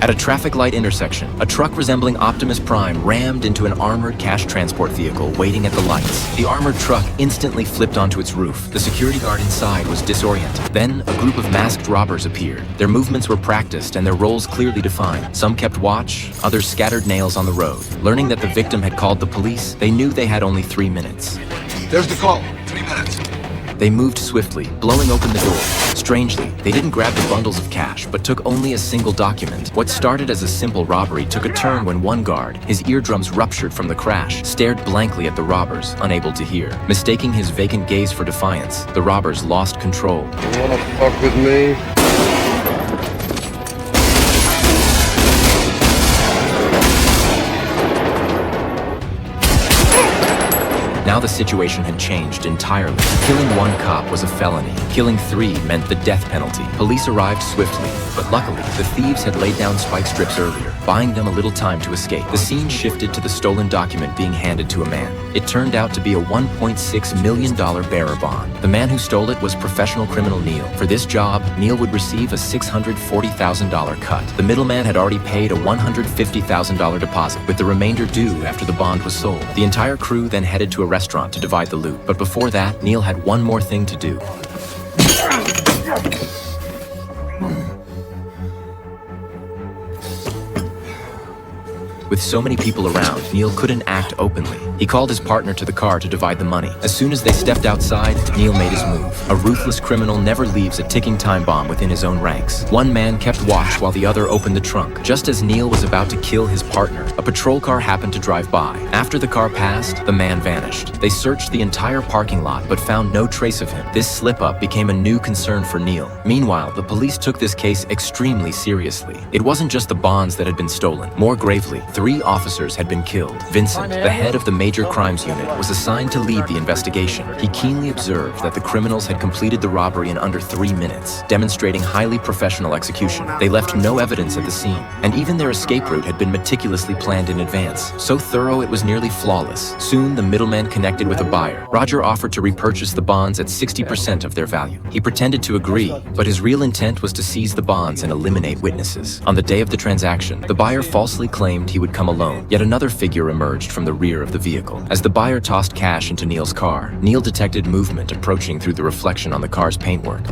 At a traffic light intersection, a truck resembling Optimus Prime rammed into an armored cash transport vehicle waiting at the lights. The armored truck instantly flipped onto its roof. The security guard inside was disoriented. Then, a group of masked robbers appeared. Their movements were practiced and their roles clearly defined. Some kept watch, others scattered nails on the road. Learning that the victim had called the police, they knew they had only 3 minutes. There's the call. 3 minutes. They moved swiftly, blowing open the door. Strangely, they didn't grab the bundles of cash, but took only a single document. What started as a simple robbery took a turn when one guard, his eardrums ruptured from the crash, stared blankly at the robbers, unable to hear. Mistaking his vacant gaze for defiance, the robbers lost control. You wanna fuck with me? Now the situation had changed entirely. Killing one cop was a felony. Killing 3 meant the death penalty. Police arrived swiftly, but luckily, the thieves had laid down spike strips earlier, buying them a little time to escape. The scene shifted to the stolen document being handed to a man. It turned out to be a $1.6 million bearer bond. The man who stole it was professional criminal Neil. For this job, Neil would receive a $640,000 cut. The middleman had already paid a $150,000 deposit, with the remainder due after the bond was sold. The entire crew then headed to a restaurant to divide the loot. But before that, Neil had one more thing to do. With so many people around, Neil couldn't act openly. He called his partner to the car to divide the money. As soon as they stepped outside, Neil made his move. A ruthless criminal never leaves a ticking time bomb within his own ranks. One man kept watch while the other opened the trunk. Just as Neil was about to kill his partner, a patrol car happened to drive by. After the car passed, the man vanished. They searched the entire parking lot but found no trace of him. This slip-up became a new concern for Neil. Meanwhile, the police took this case extremely seriously. It wasn't just the bonds that had been stolen. More gravely, 3 officers had been killed. Vincent, the head of the major crimes unit, was assigned to lead the investigation. He keenly observed that the criminals had completed the robbery in under 3 minutes, demonstrating highly professional execution. They left no evidence at the scene, and even their escape route had been meticulously planned in advance. So thorough it was nearly flawless. Soon, the middleman connected with a buyer. Roger offered to repurchase the bonds at 60% of their value. He pretended to agree, but his real intent was to seize the bonds and eliminate witnesses. On the day of the transaction, the buyer falsely claimed he would come alone. Yet another figure emerged from the rear of the vehicle. As the buyer tossed cash into Neil's car, Neil detected movement approaching through the reflection on the car's paintwork.